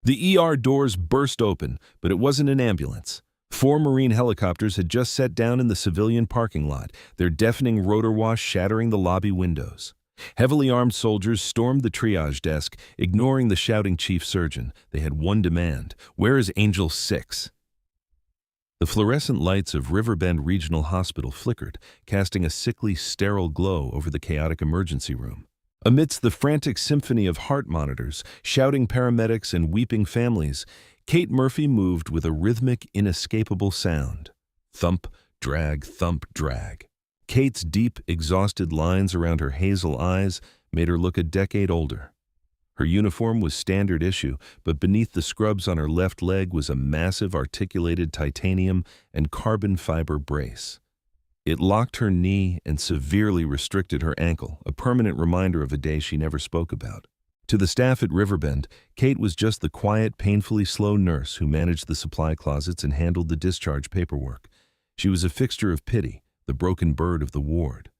The ER doors burst open, but it wasn't an ambulance. 4 Marine helicopters had just set down in the civilian parking lot, their deafening rotor wash shattering the lobby windows. Heavily armed soldiers stormed the triage desk, ignoring the shouting chief surgeon. They had one demand: where is Angel 6? The fluorescent lights of Riverbend Regional Hospital flickered, casting a sickly, sterile glow over the chaotic emergency room. Amidst the frantic symphony of heart monitors, shouting paramedics, and weeping families, Kate Murphy moved with a rhythmic, inescapable sound. Thump, drag, thump, drag. Kate's deep, exhausted lines around her hazel eyes made her look a decade older. Her uniform was standard issue, but beneath the scrubs on her left leg was a massive articulated titanium and carbon fiber brace. It locked her knee and severely restricted her ankle, a permanent reminder of a day she never spoke about. To the staff at Riverbend, Kate was just the quiet, painfully slow nurse who managed the supply closets and handled the discharge paperwork. She was a fixture of pity, the broken bird of the ward.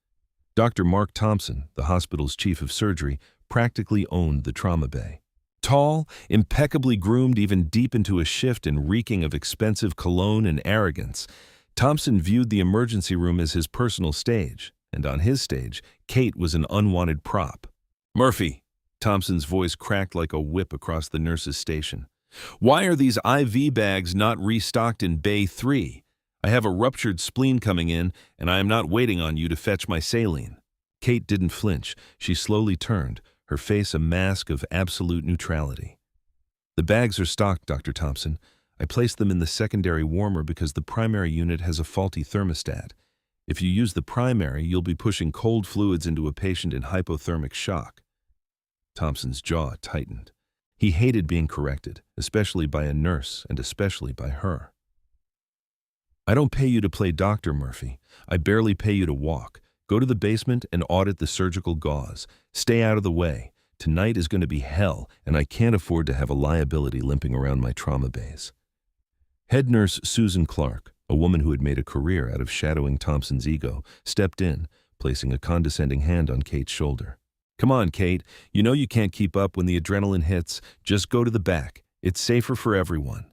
Dr. Mark Thompson, the hospital's chief of surgery, practically owned the trauma bay. Tall, impeccably groomed even deep into a shift and reeking of expensive cologne and arrogance, Thompson viewed the emergency room as his personal stage, and on his stage, Kate was an unwanted prop. "Murphy," Thompson's voice cracked like a whip across the nurse's station. "Why are these IV bags not restocked in Bay 3? I have a ruptured spleen coming in, and I am not waiting on you to fetch my saline." Kate didn't flinch. She slowly turned, her face a mask of absolute neutrality. "The bags are stocked, Dr. Thompson. I placed them in the secondary warmer because the primary unit has a faulty thermostat. If you use the primary, you'll be pushing cold fluids into a patient in hypothermic shock." Thompson's jaw tightened. He hated being corrected, especially by a nurse and especially by her. "I don't pay you to play doctor, Murphy. I barely pay you to walk. Go to the basement and audit the surgical gauze. Stay out of the way. Tonight is going to be hell, and I can't afford to have a liability limping around my trauma bays." Head nurse Susan Clark, a woman who had made a career out of shadowing Thompson's ego, stepped in, placing a condescending hand on Kate's shoulder. "Come on, Kate. You know you can't keep up when the adrenaline hits. Just go to the back. It's safer for everyone."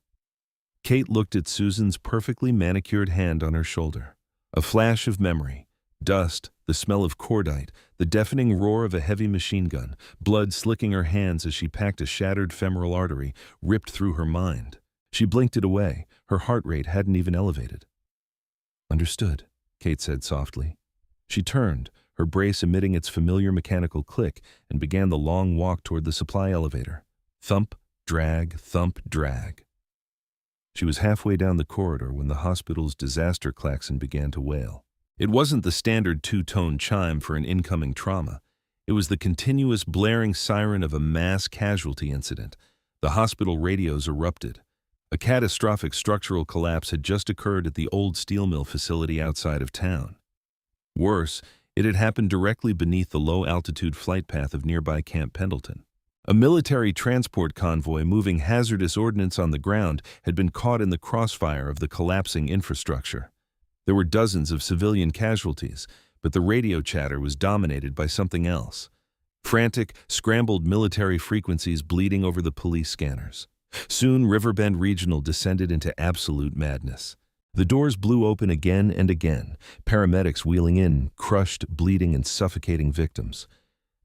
Kate looked at Susan's perfectly manicured hand on her shoulder. A flash of memory. Dust, the smell of cordite, the deafening roar of a heavy machine gun, blood slicking her hands as she packed a shattered femoral artery, ripped through her mind. She blinked it away. Her heart rate hadn't even elevated. "Understood," Kate said softly. She turned, her brace emitting its familiar mechanical click, and began the long walk toward the supply elevator. Thump, drag, thump, drag. She was halfway down the corridor when the hospital's disaster klaxon began to wail. It wasn't the standard two-tone chime for an incoming trauma. It was the continuous blaring siren of a mass casualty incident. The hospital radios erupted. A catastrophic structural collapse had just occurred at the old steel mill facility outside of town. Worse, it had happened directly beneath the low-altitude flight path of nearby Camp Pendleton. A military transport convoy moving hazardous ordnance on the ground had been caught in the crossfire of the collapsing infrastructure. There were dozens of civilian casualties, but the radio chatter was dominated by something else. Frantic, scrambled military frequencies bleeding over the police scanners. Soon, Riverbend Regional descended into absolute madness. The doors blew open again and again, paramedics wheeling in, crushed, bleeding, and suffocating victims.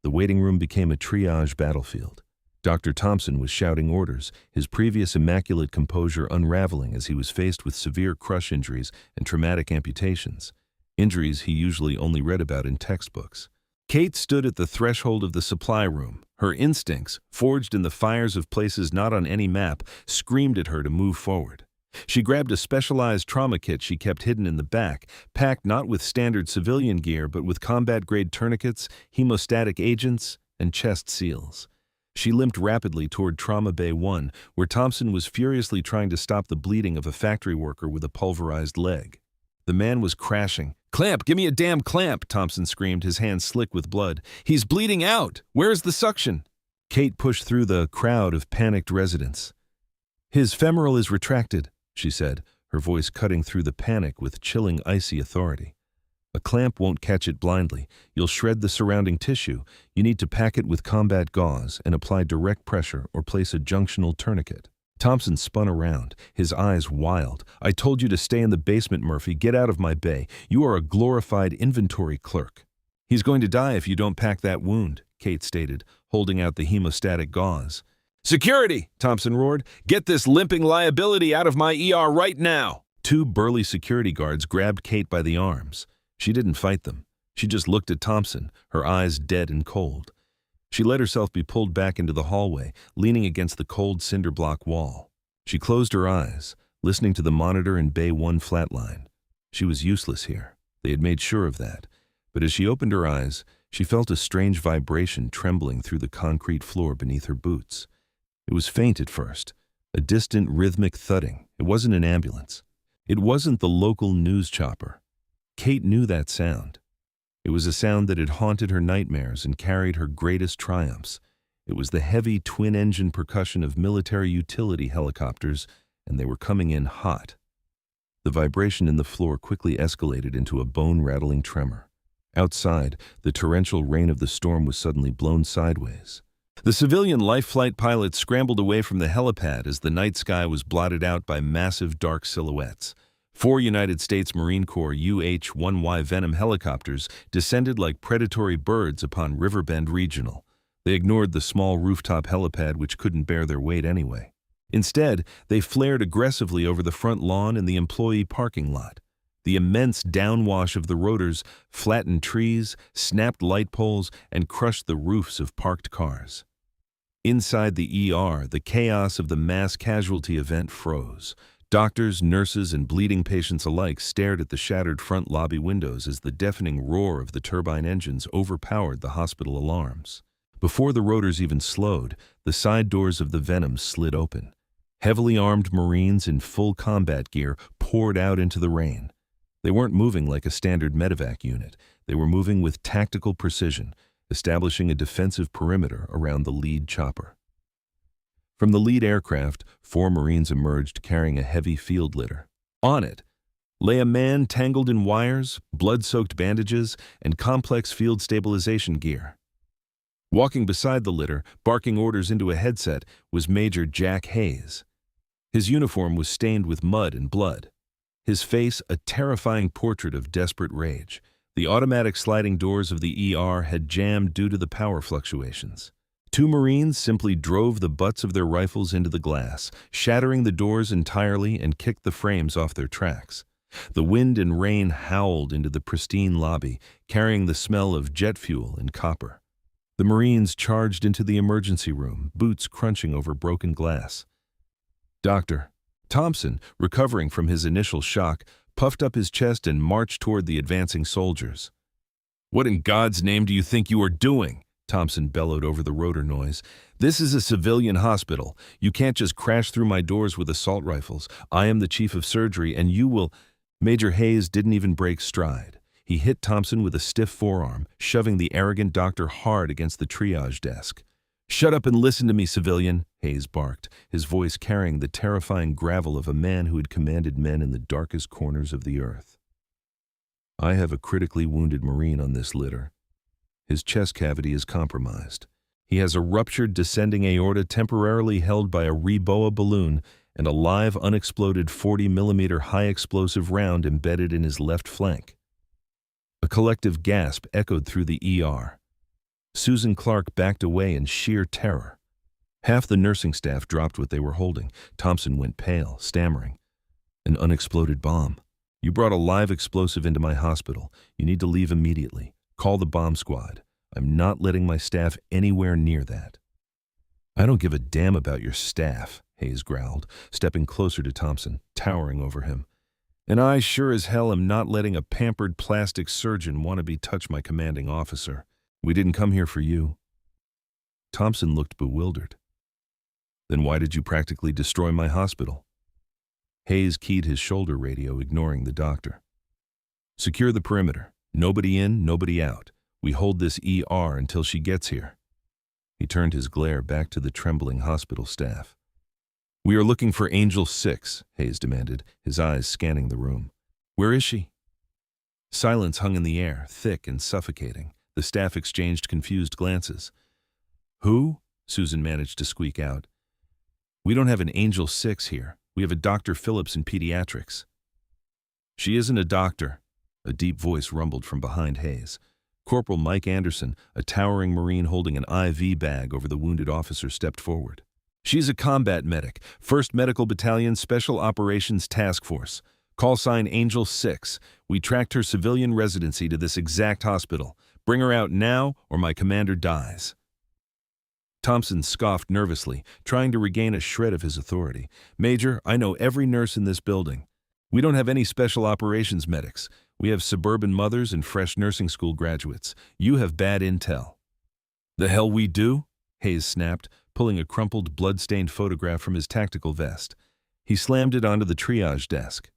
The waiting room became a triage battlefield. Dr. Thompson was shouting orders, his previous immaculate composure unraveling as he was faced with severe crush injuries and traumatic amputations, injuries he usually only read about in textbooks. Kate stood at the threshold of the supply room. Her instincts, forged in the fires of places not on any map, screamed at her to move forward. She grabbed a specialized trauma kit she kept hidden in the back, packed not with standard civilian gear but with combat-grade tourniquets, hemostatic agents, and chest seals. She limped rapidly toward Trauma Bay 1, where Thompson was furiously trying to stop the bleeding of a factory worker with a pulverized leg. The man was crashing. "Clamp! Give me a damn clamp!" Thompson screamed, his hands slick with blood. "He's bleeding out! Where's the suction?" Kate pushed through the crowd of panicked residents. "His femoral is retracted," she said, her voice cutting through the panic with chilling, icy authority. A clamp won't catch it blindly. You'll shred the surrounding tissue. You need to pack it with combat gauze and apply direct pressure or place a junctional tourniquet. Thompson spun around, his eyes wild. I told you to stay in the basement, Murphy. Get out of my bay. You are a glorified inventory clerk. He's going to die if you don't pack that wound, Kate stated, holding out the hemostatic gauze. Security, Thompson roared. Get this limping liability out of my ER right now. Two burly security guards grabbed Kate by the arms. She didn't fight them. She just looked at Thompson, her eyes dead and cold. She let herself be pulled back into the hallway, leaning against the cold cinder block wall. She closed her eyes, listening to the monitor in Bay 1 flatline. She was useless here. They had made sure of that. But as she opened her eyes, she felt a strange vibration trembling through the concrete floor beneath her boots. It was faint at first, a distant rhythmic thudding. It wasn't an ambulance. It wasn't the local news chopper. Kate knew that sound. It was a sound that had haunted her nightmares and carried her greatest triumphs. It was the heavy twin-engine percussion of military utility helicopters, and they were coming in hot. The vibration in the floor quickly escalated into a bone-rattling tremor. Outside, the torrential rain of the storm was suddenly blown sideways. The civilian life flight pilots scrambled away from the helipad as the night sky was blotted out by massive dark silhouettes. 4 United States Marine Corps UH-1Y Venom helicopters descended like predatory birds upon Riverbend Regional. They ignored the small rooftop helipad which couldn't bear their weight anyway. Instead, they flared aggressively over the front lawn and the employee parking lot. The immense downwash of the rotors flattened trees, snapped light poles, and crushed the roofs of parked cars. Inside the ER, the chaos of the mass casualty event froze. Doctors, nurses, and bleeding patients alike stared at the shattered front lobby windows as the deafening roar of the turbine engines overpowered the hospital alarms. Before the rotors even slowed, the side doors of the Venom slid open. Heavily armed Marines in full combat gear poured out into the rain. They weren't moving like a standard medevac unit. They were moving with tactical precision, establishing a defensive perimeter around the lead chopper. From the lead aircraft, 4 Marines emerged carrying a heavy field litter. On it lay a man tangled in wires, blood-soaked bandages, and complex field stabilization gear. Walking beside the litter, barking orders into a headset, was Major Jack Hayes. His uniform was stained with mud and blood. His face a terrifying portrait of desperate rage. The automatic sliding doors of the ER had jammed due to the power fluctuations. 2 Marines simply drove the butts of their rifles into the glass, shattering the doors entirely and kicked the frames off their tracks. The wind and rain howled into the pristine lobby, carrying the smell of jet fuel and copper. The Marines charged into the emergency room, boots crunching over broken glass. Dr. Thompson, recovering from his initial shock, puffed up his chest and marched toward the advancing soldiers. "What in God's name do you think you are doing?" Thompson bellowed over the rotor noise. "This is a civilian hospital. You can't just crash through my doors with assault rifles. I am the chief of surgery, and you will—" Major Hayes didn't even break stride. He hit Thompson with a stiff forearm, shoving the arrogant doctor hard against the triage desk. "Shut up and listen to me, civilian," Hayes barked, his voice carrying the terrifying gravel of a man who had commanded men in the darkest corners of the earth. "I have a critically wounded Marine on this litter. His chest cavity is compromised. He has a ruptured descending aorta temporarily held by a Reboa balloon and a live unexploded 40mm high-explosive round embedded in his left flank." A collective gasp echoed through the ER. Susan Clark backed away in sheer terror. Half the nursing staff dropped what they were holding. Thompson went pale, stammering. "An unexploded bomb. You brought a live explosive into my hospital. You need to leave immediately. Call the bomb squad. I'm not letting my staff anywhere near that." "I don't give a damn about your staff," Hayes growled, stepping closer to Thompson, towering over him. "And I sure as hell am not letting a pampered plastic surgeon wannabe touch my commanding officer. We didn't come here for you." Thompson looked bewildered. "Then why did you practically destroy my hospital?" Hayes keyed his shoulder radio, ignoring the doctor. "Secure the perimeter. Nobody in, nobody out. We hold this ER until she gets here." He turned his glare back to the trembling hospital staff. "We are looking for Angel 6, Hayes demanded, his eyes scanning the room. "Where is she?" Silence hung in the air, thick and suffocating. The staff exchanged confused glances. "Who?" Susan managed to squeak out. "We don't have an Angel 6 here. We have a Dr. Phillips in pediatrics." "She isn't a doctor," a deep voice rumbled from behind Hayes. Corporal Mike Anderson, a towering Marine holding an IV bag over the wounded officer, stepped forward. "She's a combat medic, 1st Medical Battalion Special Operations Task Force. Call sign Angel 6. We tracked her civilian residency to this exact hospital. Bring her out now or my commander dies." Thompson scoffed nervously, trying to regain a shred of his authority. "Major, I know every nurse in this building. We don't have any special operations medics. We have suburban mothers and fresh nursing school graduates. You have bad intel." "The hell we do?" Hayes snapped, pulling a crumpled, blood-stained photograph from his tactical vest. He slammed it onto the triage desk.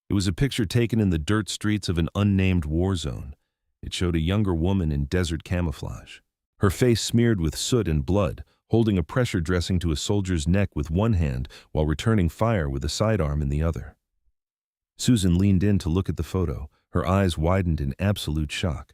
It was a picture taken in the dirt streets of an unnamed war zone. It showed a younger woman in desert camouflage, her face smeared with soot and blood, holding a pressure dressing to a soldier's neck with one hand while returning fire with a sidearm in the other. Susan leaned in to look at the photo, her eyes widened in absolute shock.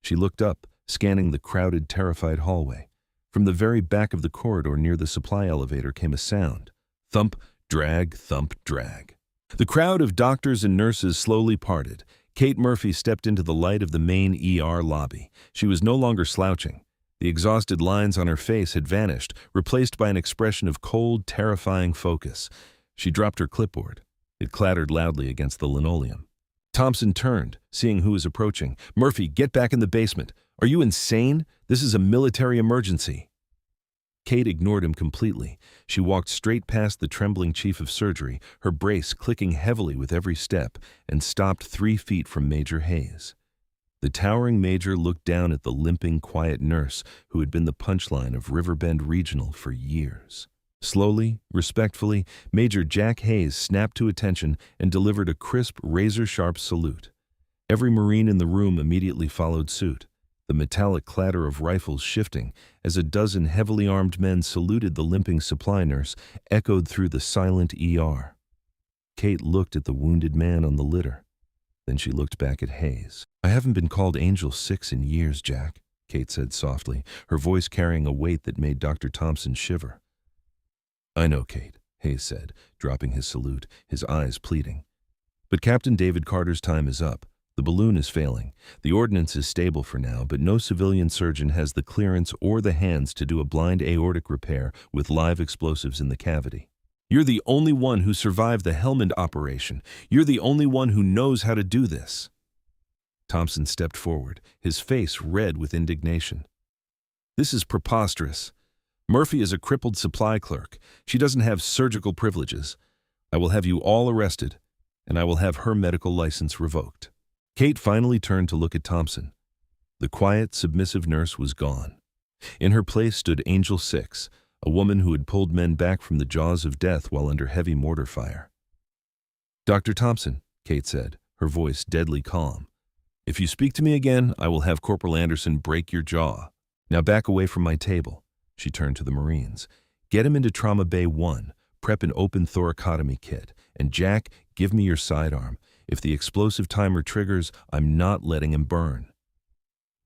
She looked up, scanning the crowded, terrified hallway. From the very back of the corridor near the supply elevator came a sound. Thump, drag, thump, drag. The crowd of doctors and nurses slowly parted. Kate Murphy stepped into the light of the main ER lobby. She was no longer slouching. The exhausted lines on her face had vanished, replaced by an expression of cold, terrifying focus. She dropped her clipboard. It clattered loudly against the linoleum. Thompson turned, seeing who was approaching. "Murphy, get back in the basement. Are you insane? This is a military emergency." Kate ignored him completely. She walked straight past the trembling chief of surgery, her brace clicking heavily with every step, and stopped 3 feet from Major Hayes. The towering major looked down at the limping, quiet nurse who had been the punchline of Riverbend Regional for years. Slowly, respectfully, Major Jack Hayes snapped to attention and delivered a crisp, razor-sharp salute. Every Marine in the room immediately followed suit, the metallic clatter of rifles shifting as a dozen heavily armed men saluted the limping supply nurse, echoed through the silent ER. Kate looked at the wounded man on the litter. Then she looked back at Hayes. "I haven't been called Angel 6 in years, Jack," Kate said softly, her voice carrying a weight that made Dr. Thompson shiver. "I know, Kate," Hayes said, dropping his salute, his eyes pleading. "But Captain David Carter's time is up. The balloon is failing. The ordnance is stable for now, but no civilian surgeon has the clearance or the hands to do a blind aortic repair with live explosives in the cavity. You're the only one who survived the Helmand operation. You're the only one who knows how to do this." Thompson stepped forward, his face red with indignation. "This is preposterous. Murphy is a crippled supply clerk. She doesn't have surgical privileges. I will have you all arrested, and I will have her medical license revoked." Kate finally turned to look at Thompson. The quiet, submissive nurse was gone. In her place stood Angel 6, a woman who had pulled men back from the jaws of death while under heavy mortar fire. "Dr. Thompson," Kate said, her voice deadly calm, "if you speak to me again, I will have Corporal Anderson break your jaw. Now back away from my table." She turned to the Marines. "Get him into Trauma Bay 1, prep an open thoracotomy kit, and Jack, give me your sidearm. If the explosive timer triggers, I'm not letting him burn."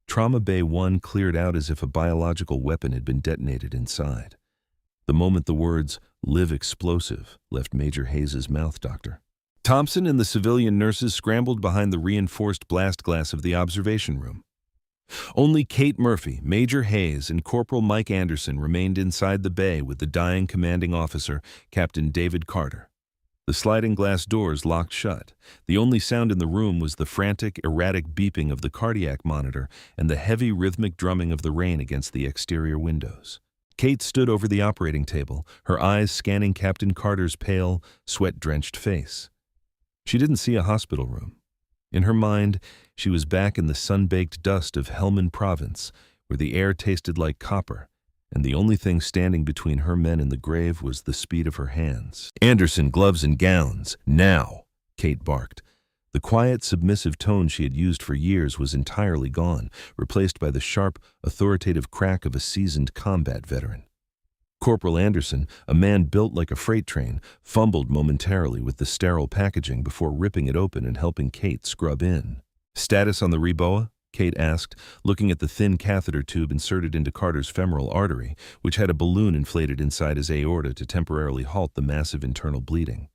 Trauma Bay 1 cleared out as if a biological weapon had been detonated inside. The moment the words, "live explosive," left Major Hayes' mouth, Doctor. Thompson and the civilian nurses scrambled behind the reinforced blast glass of the observation room. Only Kate Murphy, Major Hayes, and Corporal Mike Anderson remained inside the bay with the dying commanding officer, Captain David Carter. The sliding glass doors locked shut. The only sound in the room was the frantic, erratic beeping of the cardiac monitor and the heavy, rhythmic drumming of the rain against the exterior windows. Kate stood over the operating table, her eyes scanning Captain Carter's pale, sweat-drenched face. She didn't see a hospital room. In her mind, she was back in the sun-baked dust of Helmand Province, where the air tasted like copper, and the only thing standing between her men and the grave was the speed of her hands. "Anderson, gloves and gowns, now!" Kate barked. The quiet, submissive tone she had used for years was entirely gone, replaced by the sharp, authoritative crack of a seasoned combat veteran. Corporal Anderson, a man built like a freight train, fumbled momentarily with the sterile packaging before ripping it open and helping Kate scrub in. Status on the Reboa? Kate asked, looking at the thin catheter tube inserted into Carter's femoral artery, which had a balloon inflated inside his aorta to temporarily halt the massive internal bleeding.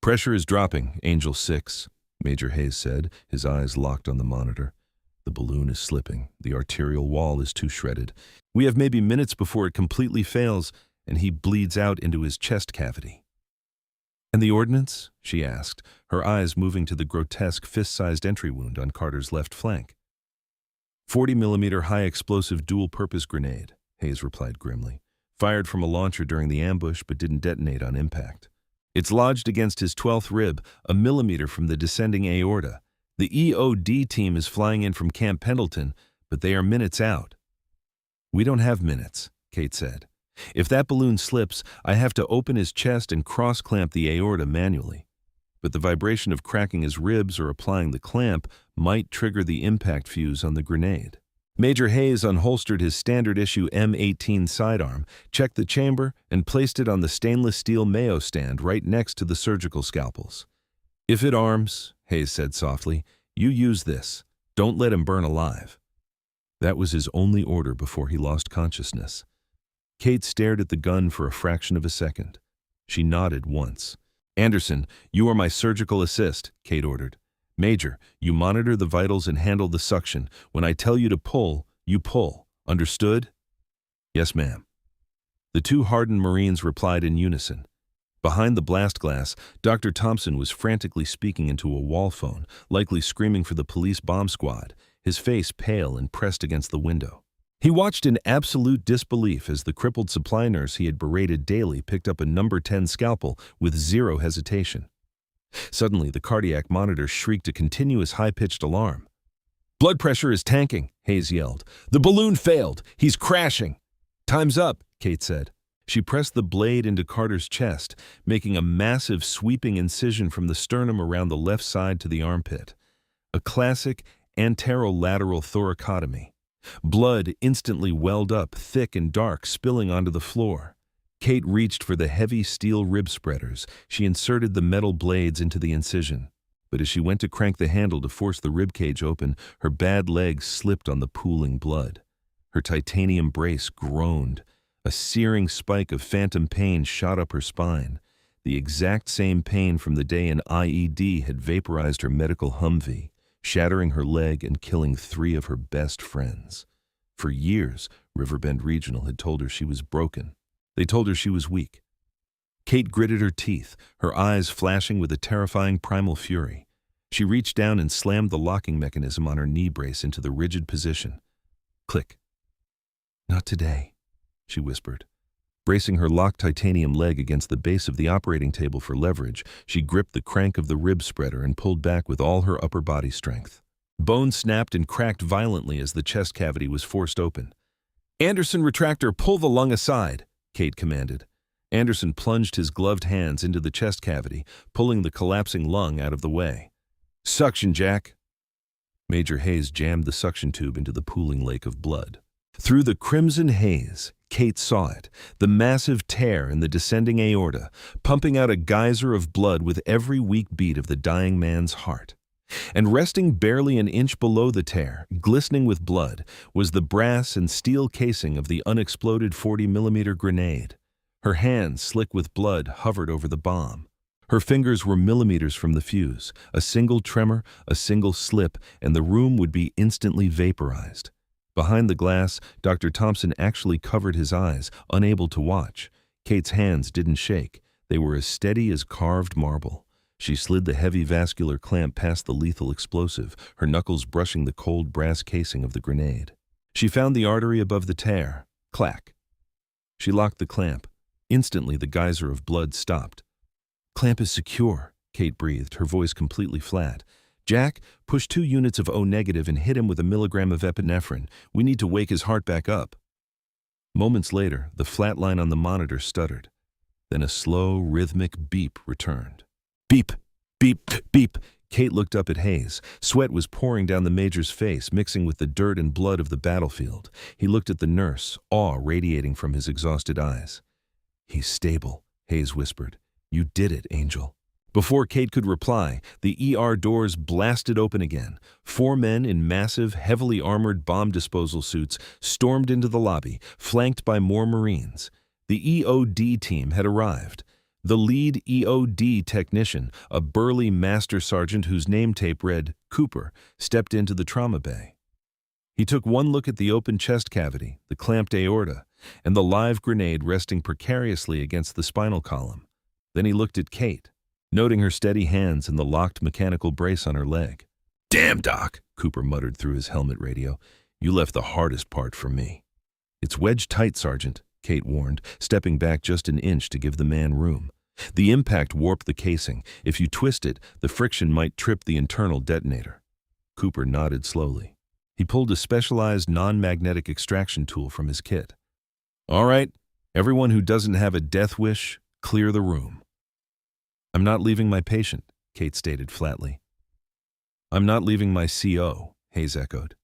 Pressure is dropping, Angel 6, Major Hayes said, his eyes locked on the monitor. The balloon is slipping. The arterial wall is too shredded. We have maybe minutes before it completely fails, and he bleeds out into his chest cavity. And the ordnance? She asked, her eyes moving to the grotesque fist-sized entry wound on Carter's left flank. 40mm high-explosive dual-purpose grenade, Hayes replied grimly. Fired from a launcher during the ambush but didn't detonate on impact. It's lodged against his 12th rib, a millimeter from the descending aorta. The EOD team is flying in from Camp Pendleton, but they are minutes out. We don't have minutes, Kate said. If that balloon slips, I have to open his chest and cross-clamp the aorta manually. But the vibration of cracking his ribs or applying the clamp might trigger the impact fuse on the grenade. Major Hayes unholstered his standard-issue M18 sidearm, checked the chamber, and placed it on the stainless steel Mayo stand right next to the surgical scalpels. If it arms, Hayes said softly, you use this. Don't let him burn alive. That was his only order before he lost consciousness. Kate stared at the gun for a fraction of a second. She nodded once. Anderson, you are my surgical assist, Kate ordered. Major, you monitor the vitals and handle the suction. When I tell you to pull, you pull. Understood? Yes, ma'am. The two hardened Marines replied in unison. Behind the blast glass, Dr. Thompson was frantically speaking into a wall phone, likely screaming for the police bomb squad, his face pale and pressed against the window. He watched in absolute disbelief as the crippled supply nurse he had berated daily picked up a number 10 scalpel with zero hesitation. Suddenly, the cardiac monitor shrieked a continuous high-pitched alarm. Blood pressure is tanking, Hayes yelled. The balloon failed. He's crashing. Time's up, Kate said. She pressed the blade into Carter's chest, making a massive sweeping incision from the sternum around the left side to the armpit. A classic anterolateral thoracotomy. Blood instantly welled up, thick and dark, spilling onto the floor. Kate reached for the heavy steel rib spreaders. She inserted the metal blades into the incision. But as she went to crank the handle to force the rib cage open, her bad leg slipped on the pooling blood. Her titanium brace groaned. A searing spike of phantom pain shot up her spine. The exact same pain from the day an IED had vaporized her medical Humvee, shattering her leg and killing 3 of her best friends. For years, Riverbend Regional had told her she was broken. They told her she was weak. Kate gritted her teeth, her eyes flashing with a terrifying primal fury. She reached down and slammed the locking mechanism on her knee brace into the rigid position. Click. Not today, she whispered. Bracing her locked titanium leg against the base of the operating table for leverage, she gripped the crank of the rib spreader and pulled back with all her upper body strength. Bone snapped and cracked violently as the chest cavity was forced open. Anderson, retractor, pull the lung aside, Kate commanded. Anderson plunged his gloved hands into the chest cavity, pulling the collapsing lung out of the way. Suction, Jack. Major Hayes jammed the suction tube into the pooling lake of blood. Through the crimson haze, Kate saw it, the massive tear in the descending aorta, pumping out a geyser of blood with every weak beat of the dying man's heart. And resting barely an inch below the tear, glistening with blood, was the brass and steel casing of the unexploded 40mm grenade. Her hands, slick with blood, hovered over the bomb. Her fingers were millimeters from the fuse. A single tremor, a single slip, and the room would be instantly vaporized. Behind the glass, Dr. Thompson actually covered his eyes, unable to watch. Kate's hands didn't shake. They were as steady as carved marble. She slid the heavy vascular clamp past the lethal explosive, her knuckles brushing the cold brass casing of the grenade. She found the artery above the tear. Clack. She locked the clamp. Instantly, the geyser of blood stopped. Clamp is secure, Kate breathed, her voice completely flat. Jack, push 2 units of O negative and hit him with 1 milligram of epinephrine. We need to wake his heart back up. Moments later, the flat line on the monitor stuttered. Then a slow, rhythmic beep returned. Beep, beep, beep. Kate looked up at Hayes. Sweat was pouring down the major's face, mixing with the dirt and blood of the battlefield. He looked at the nurse, awe radiating from his exhausted eyes. He's stable, Hayes whispered. You did it, Angel. Before Kate could reply, the ER doors blasted open again. 4 men in massive, heavily armored bomb disposal suits stormed into the lobby, flanked by more Marines. The EOD team had arrived. The lead EOD technician, a burly master sergeant whose name tape read Cooper, stepped into the trauma bay. He took one look at the open chest cavity, the clamped aorta, and the live grenade resting precariously against the spinal column. Then he looked at Kate, noting her steady hands and the locked mechanical brace on her leg. "Damn, Doc," Cooper muttered through his helmet radio. "You left the hardest part for me." "It's wedged tight, Sergeant," Kate warned, stepping back just an inch to give the man room. "The impact warped the casing. If you twist it, the friction might trip the internal detonator." Cooper nodded slowly. He pulled a specialized non-magnetic extraction tool from his kit. "All right, everyone who doesn't have a death wish, clear the room." "I'm not leaving my patient," Kate stated flatly. "I'm not leaving my CO," Hayes echoed.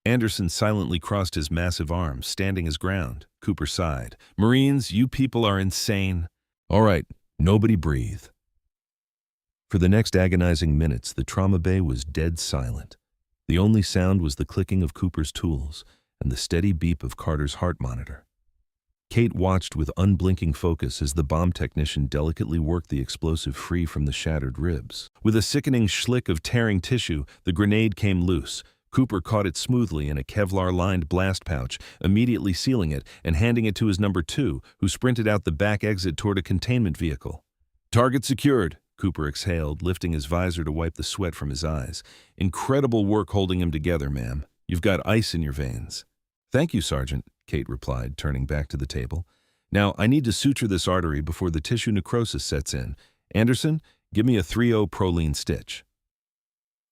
Anderson silently crossed his massive arms, standing his ground. Cooper sighed. "Marines, you people are insane." "All right, nobody breathe." For the next agonizing minutes, the trauma bay was dead silent. The only sound was the clicking of Cooper's tools and the steady beep of Carter's heart monitor. Kate watched with unblinking focus as the bomb technician delicately worked the explosive free from the shattered ribs. With a sickening schlick of tearing tissue, the grenade came loose. Cooper caught it smoothly in a Kevlar-lined blast pouch, immediately sealing it and handing it to his number 2, who sprinted out the back exit toward a containment vehicle. "Target secured," Cooper exhaled, lifting his visor to wipe the sweat from his eyes. "Incredible work holding him together, ma'am. You've got ice in your veins." "Thank you, Sergeant," Kate replied, turning back to the table. "Now, I need to suture this artery before the tissue necrosis sets in. Anderson, give me a 3-0 Prolene stitch."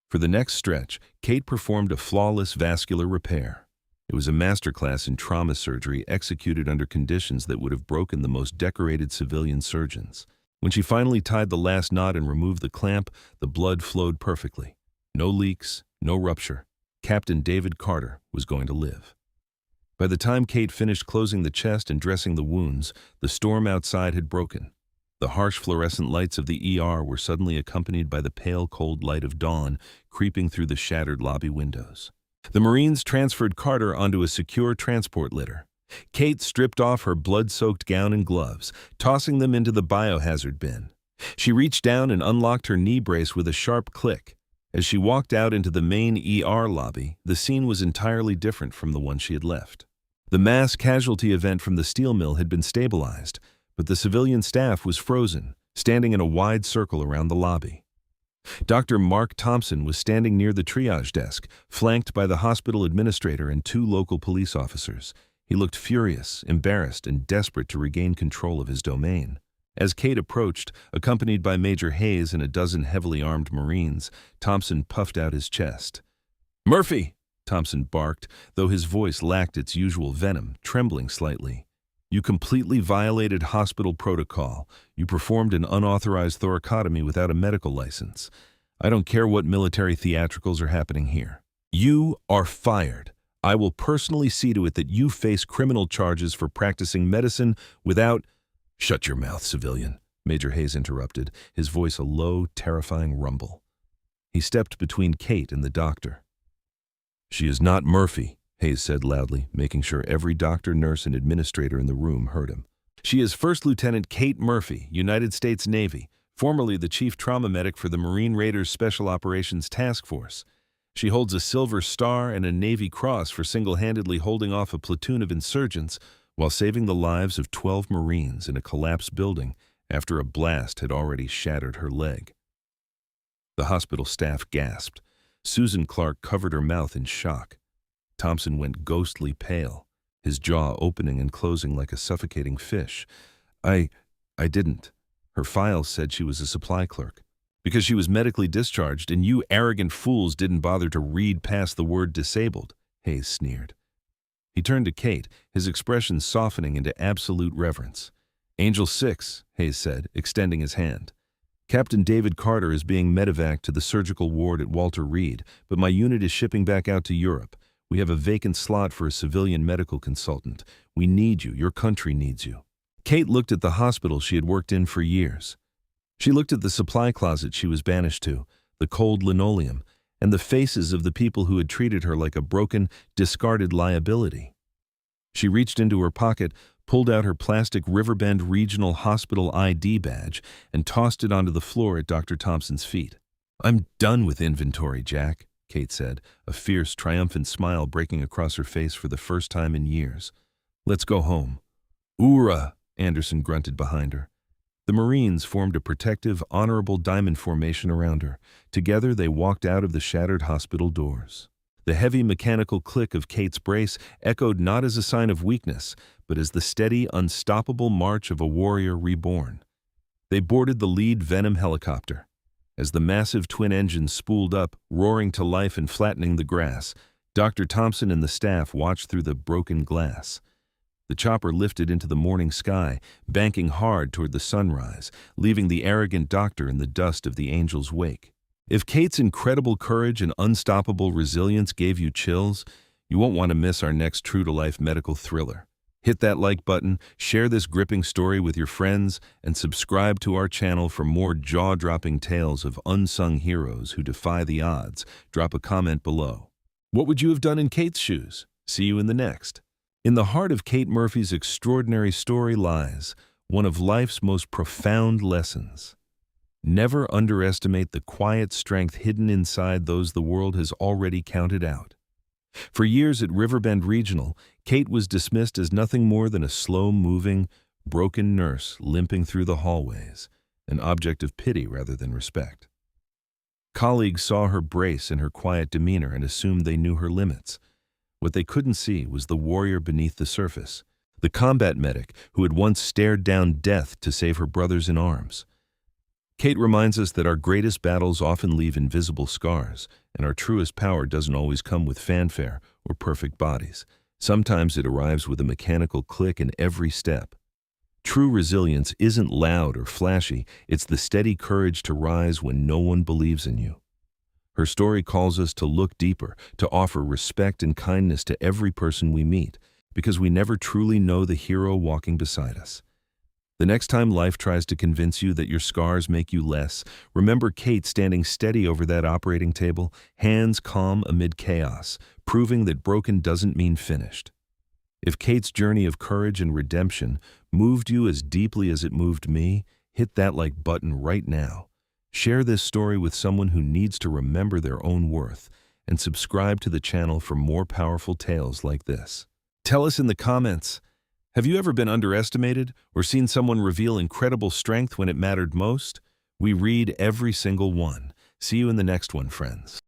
For the next stretch, Kate performed a flawless vascular repair. It was a masterclass in trauma surgery executed under conditions that would have broken the most decorated civilian surgeons. When she finally tied the last knot and removed the clamp, the blood flowed perfectly. No leaks, no rupture. Captain David Carter was going to live. By the time Kate finished closing the chest and dressing the wounds, the storm outside had broken. The harsh fluorescent lights of the ER were suddenly accompanied by the pale, cold light of dawn creeping through the shattered lobby windows. The Marines transferred Carter onto a secure transport litter. Kate stripped off her blood-soaked gown and gloves, tossing them into the biohazard bin. She reached down and unlocked her knee brace with a sharp click. As she walked out into the main ER lobby, the scene was entirely different from the one she had left. The mass casualty event from the steel mill had been stabilized, but the civilian staff was frozen, standing in a wide circle around the lobby. Dr. Mark Thompson was standing near the triage desk, flanked by the hospital administrator and 2 local police officers. He looked furious, embarrassed, and desperate to regain control of his domain. As Kate approached, accompanied by Major Hayes and a dozen heavily armed Marines, Thompson puffed out his chest. "Murphy!" Thompson barked, though his voice lacked its usual venom, trembling slightly. "You completely violated hospital protocol. You performed an unauthorized thoracotomy without a medical license. I don't care what military theatricals are happening here. You are fired. I will personally see to it that you face criminal charges for practicing medicine without—" "Shut your mouth, civilian," Major Hayes interrupted, his voice a low, terrifying rumble. He stepped between Kate and the doctor. "She is not Murphy," Hayes said loudly, making sure every doctor, nurse, and administrator in the room heard him. "She is First Lieutenant Kate Murphy, United States Navy, formerly the Chief Trauma Medic for the Marine Raiders Special Operations Task Force. She holds a Silver Star and a Navy Cross for single-handedly holding off a platoon of insurgents while saving the lives of 12 Marines in a collapsed building after a blast had already shattered her leg." The hospital staff gasped. Susan Clark covered her mouth in shock. Thompson went ghostly pale, his jaw opening and closing like a suffocating fish. I didn't. Her files said she was a supply clerk. Because she was medically discharged and you arrogant fools didn't bother to read past the word disabled," Hayes sneered. He turned to Kate, his expression softening into absolute reverence. "Angel 6, Hayes said, extending his hand. "Captain David Carter is being medevaced to the surgical ward at Walter Reed, but my unit is shipping back out to Europe. We have a vacant slot for a civilian medical consultant. We need you. Your country needs you." Kate looked at the hospital she had worked in for years. She looked at the supply closet she was banished to, the cold linoleum, and the faces of the people who had treated her like a broken, discarded liability. She reached into her pocket, pulled out her plastic Riverbend Regional Hospital ID badge, and tossed it onto the floor at Dr. Thompson's feet. "I'm done with inventory, Jack," Kate said, a fierce, triumphant smile breaking across her face for the first time in years. "Let's go home." "Oorah!" Anderson grunted behind her. The Marines formed a protective, honorable diamond formation around her. Together they walked out of the shattered hospital doors. The heavy mechanical click of Kate's brace echoed not as a sign of weakness, but as the steady, unstoppable march of a warrior reborn. They boarded the lead Venom helicopter. As the massive twin engines spooled up, roaring to life and flattening the grass, Dr. Thompson and the staff watched through the broken glass. The chopper lifted into the morning sky, banking hard toward the sunrise, leaving the arrogant doctor in the dust of the angel's wake. If Kate's incredible courage and unstoppable resilience gave you chills, you won't want to miss our next true-to-life medical thriller. Hit that like button, share this gripping story with your friends, and subscribe to our channel for more jaw-dropping tales of unsung heroes who defy the odds. Drop a comment below. What would you have done in Kate's shoes? See you in the next. In the heart of Kate Murphy's extraordinary story lies one of life's most profound lessons. Never underestimate the quiet strength hidden inside those the world has already counted out. For years at Riverbend Regional, Kate was dismissed as nothing more than a slow-moving, broken nurse limping through the hallways, an object of pity rather than respect. Colleagues saw her brace and her quiet demeanor and assumed they knew her limits. What they couldn't see was the warrior beneath the surface, the combat medic who had once stared down death to save her brothers in arms. Kate reminds us that our greatest battles often leave invisible scars, and our truest power doesn't always come with fanfare or perfect bodies. Sometimes it arrives with a mechanical click in every step. True resilience isn't loud or flashy, it's the steady courage to rise when no one believes in you. Her story calls us to look deeper, to offer respect and kindness to every person we meet, because we never truly know the hero walking beside us. The next time life tries to convince you that your scars make you less, remember Kate standing steady over that operating table, hands calm amid chaos, proving that broken doesn't mean finished. If Kate's journey of courage and redemption moved you as deeply as it moved me, hit that like button right now. Share this story with someone who needs to remember their own worth, and subscribe to the channel for more powerful tales like this. Tell us in the comments, have you ever been underestimated or seen someone reveal incredible strength when it mattered most? We read every single one. See you in the next one, friends.